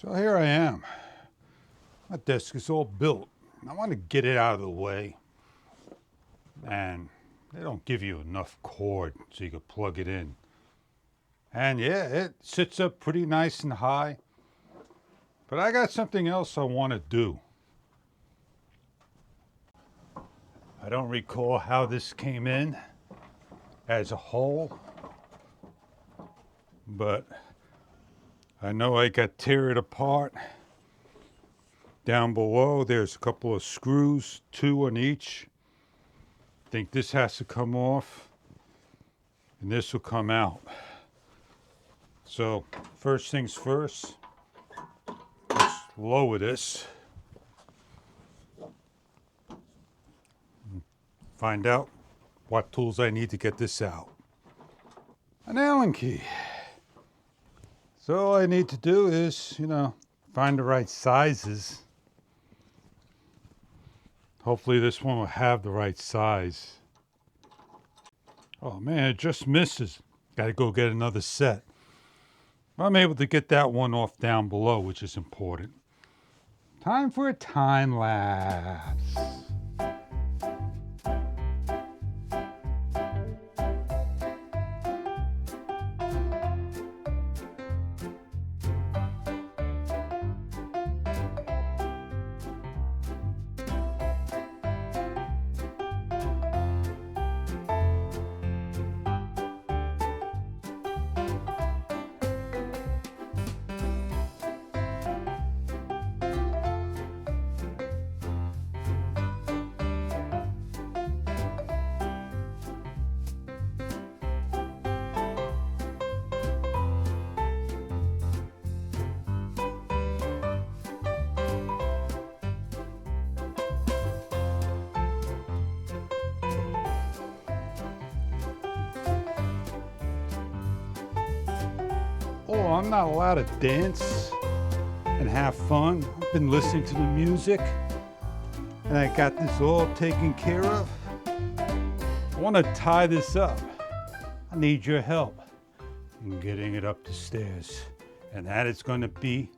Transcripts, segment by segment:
So here I am. My desk is all built. I want to get it out of the way. And they don't give you enough cord so you can plug it in. And yeah, it sits up pretty nice and high. But I got something else I want to do. I don't recall how this came in as a whole, but I know I got to tear it apart. Down below, there's a couple of screws, 2 on each. I think this has to come off, and this will come out. So, first things first, let's lower this. Find out what tools I need to get this out. An Allen key. So all I need to do is, find the right sizes. Hopefully this one will have the right size. Oh man, it just misses. Gotta go get another set. I'm able to get that one off down below, which is important. Time for a time lapse. Oh, I'm not allowed to dance and have fun. I've been listening to the music and I got this all taken care of. I want to tie this up. I need your help in getting it up the stairs, and that is going to be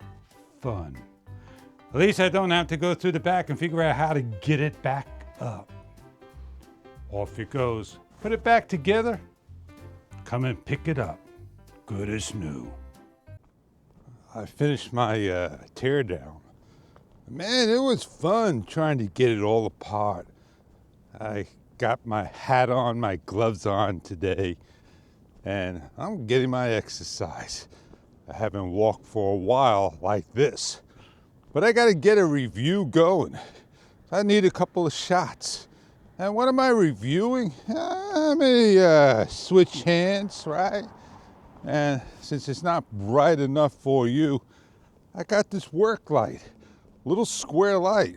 fun. At least I don't have to go through the back and figure out how to get it back up. Off it goes. Put it back together. Come and pick it up. Good as new. I finished my tear down. Man, it was fun trying to get it all apart. I got my hat on, my gloves on today, and I'm getting my exercise. I haven't walked for a while like this, but I got to get a review going. I need a couple of shots. And what am I reviewing? Let me switch hands, right? And since it's not bright enough for you, I got this work light, little square light.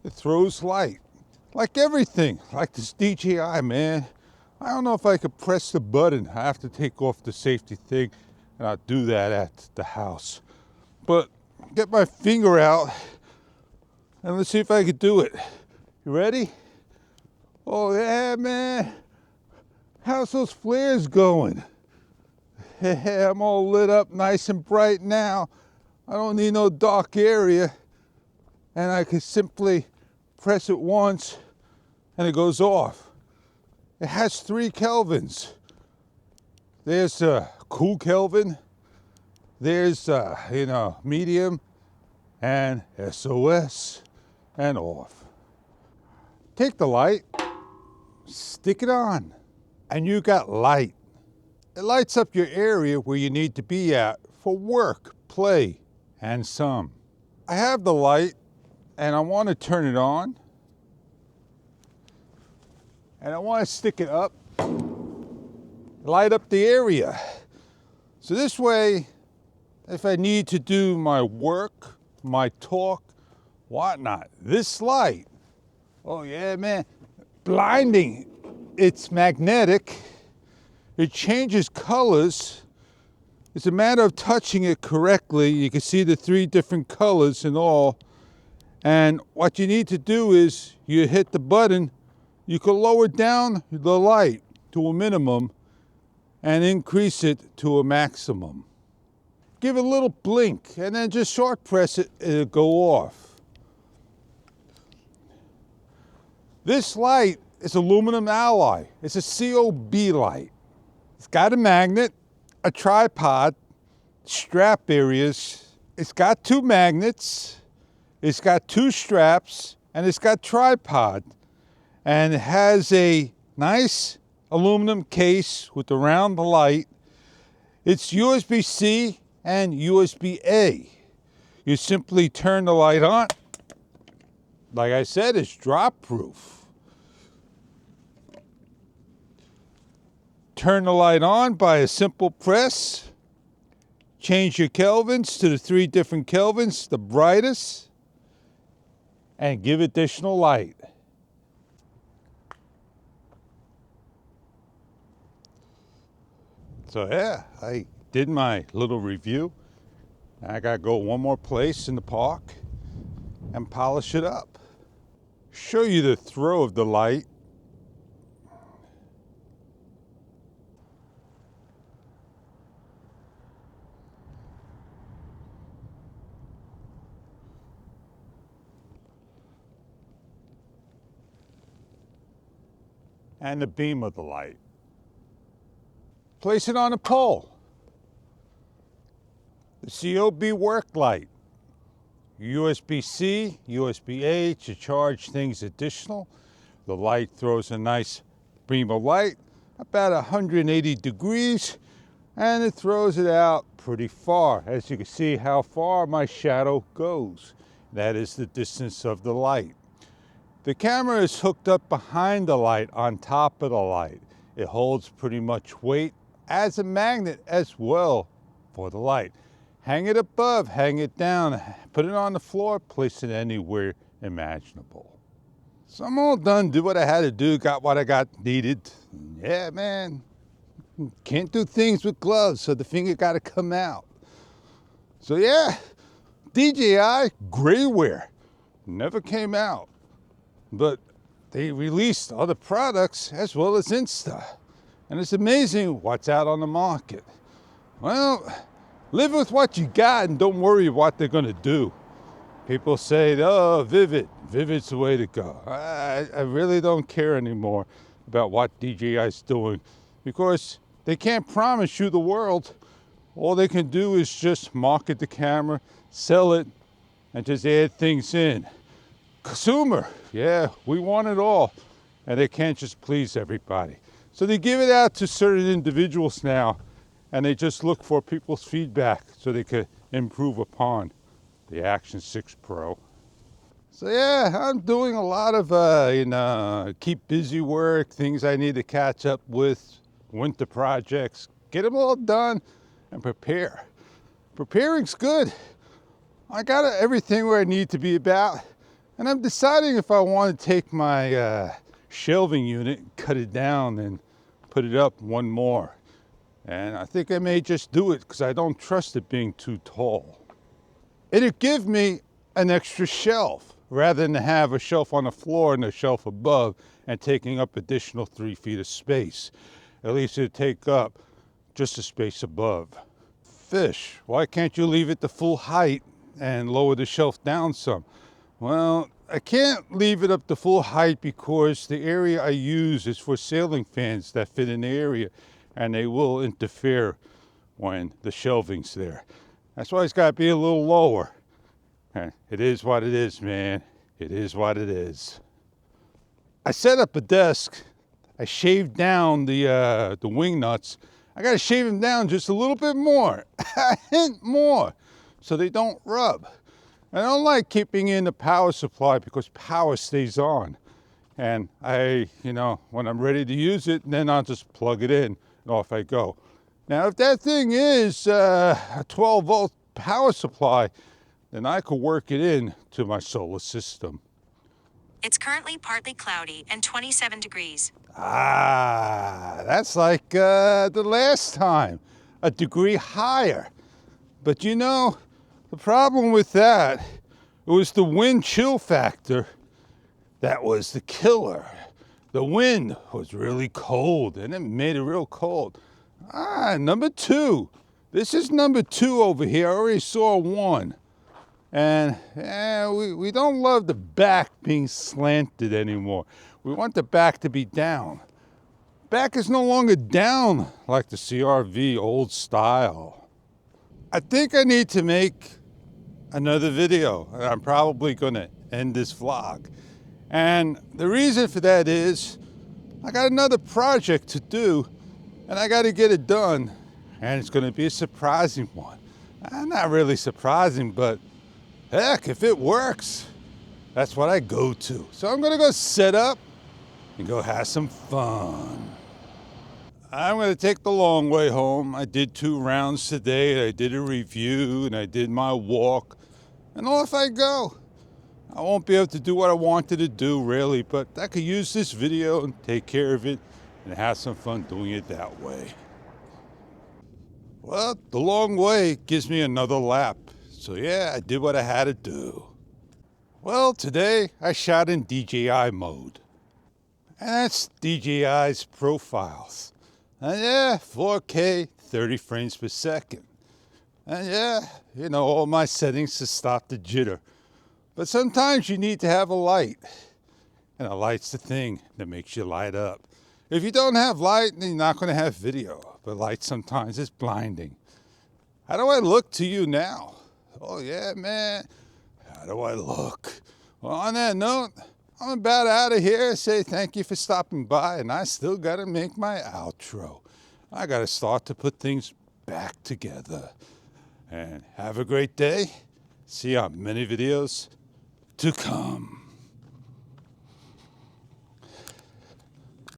It throws light, like everything, like this DJI, man. I don't know if I could press the button. I have to take off the safety thing, and I'll do that at the house. But get my finger out, and let's see if I could do it. You ready? Oh yeah, man. How's those flares going? I'm all lit up nice and bright now. I don't need no dark area. And I can simply press it once and it goes off. It has 3 Kelvins. There's cool Kelvin. There's, medium and SOS and off. Take the light, stick it on, and you got light. It lights up your area where you need to be at for work, play, and some. I have the light and I want to turn it on. And I want to stick it up, light up the area. So this way, if I need to do my work, my talk, whatnot, this light, oh yeah, man, blinding. It's magnetic. It changes colors. It's a matter of touching it correctly. You can see the 3 different colors and all. And what you need to do is you hit the button. You can lower down the light to a minimum and increase it to a maximum. give it a little blink, and then just short press it, it'll go off. This light is aluminum alloy. It's a COB light. It's got a magnet, a tripod, strap areas. It's got 2 magnets. It's got 2 straps, and it's got tripod. And it has a nice aluminum case with the round light. It's USB-C and USB-A. You simply turn the light on. Like I said, it's drop proof. Turn the light on by a simple press. Change your kelvins to the 3 different kelvins, the brightest, and give additional light. So yeah, I did my little review. I gotta go one more place in the park and polish it up. Show you the throw of the light. And the beam of the light. Place it on a pole. The COB work light. USB-C, USB-A to charge things additional. The light throws a nice beam of light, about 180 degrees, and it throws it out pretty far. As you can see how far my shadow goes. That is the distance of the light. The camera is hooked up behind the light, on top of the light. It holds pretty much weight as a magnet as well for the light. Hang it above, hang it down, put it on the floor, place it anywhere imaginable. So I'm all done, did what I had to do, got what I got needed. Yeah, man, can't do things with gloves, so the finger got to come out. So yeah, DJI Grayware never came out, but they released other products as well as Insta. And it's amazing what's out on the market. Well, live with what you got and don't worry what they're gonna do. People say, oh, Vivid's the way to go. I really don't care anymore about what DJI's doing because they can't promise you the world. All they can do is just market the camera, sell it, and just add things in. Consumer, yeah, we want it all. And they can't just please everybody. So they give it out to certain individuals now, and they just look for people's feedback so they could improve upon the Action 6 Pro. So yeah, I'm doing a lot of, keep busy work, things I need to catch up with, winter projects, get them all done and prepare. Preparing's good. I got everything where I need to be about, and I'm deciding if I want to take my shelving unit, cut it down and put it up one more. And I think I may just do it because I don't trust it being too tall. It'll give me an extra shelf rather than have a shelf on the floor and a shelf above and taking up additional 3 feet of space. At least it'll take up just the space above. Fish, why can't you leave it the full height and lower the shelf down some? Well, I can't leave it up to full height because the area I use is for ceiling fans that fit in the area, and they will interfere when the shelving's there. That's why it's got to be a little lower. And it is what it is, man. It is what it is. I set up a desk. I shaved down the wing nuts. I got to shave them down just a little bit more, a hint more, so they don't rub. I don't like keeping in the power supply because power stays on. And when I'm ready to use it, then I'll just plug it in and off I go. Now, if that thing is a 12 volt power supply, then I could work it in to my solar system. It's currently partly cloudy and 27 degrees. Ah, that's like the last time, a degree higher. But the problem with that, it was the wind chill factor that was the killer. The wind was really cold and it made it real cold. Number 2, This is number 2 over here. I already saw 1. And we don't love the back being slanted anymore. We want the back to be down. Back is no longer down like the CRV old style. I think I need to make another video. I'm probably going to end this vlog. And the reason for that is I got another project to do and I got to get it done. And it's going to be a surprising one. Not really surprising, but heck, if it works, that's what I go to. So I'm going to go set up and go have some fun. I'm going to take the long way home. I did 2 rounds today. I did a review and I did my walk. And off I go. I won't be able to do what I wanted to do really, but I could use this video and take care of it and have some fun doing it that way. Well, the long way gives me another lap. So yeah, I did what I had to do. Well, today I shot in DJI mode. And that's DJI's profiles. And yeah, 4K, 30 frames per second. And yeah, you know, all my settings to stop the jitter. But sometimes you need to have a light. And a light's the thing that makes you light up. If you don't have light, then you're not going to have video. But light sometimes is blinding. How do I look to you now? Oh yeah, man. How do I look? Well, on that note, I'm about out of here. Say thank you for stopping by, and I still got to make my outro. I got to start to put things back together. And have a great day. See you on many videos to come.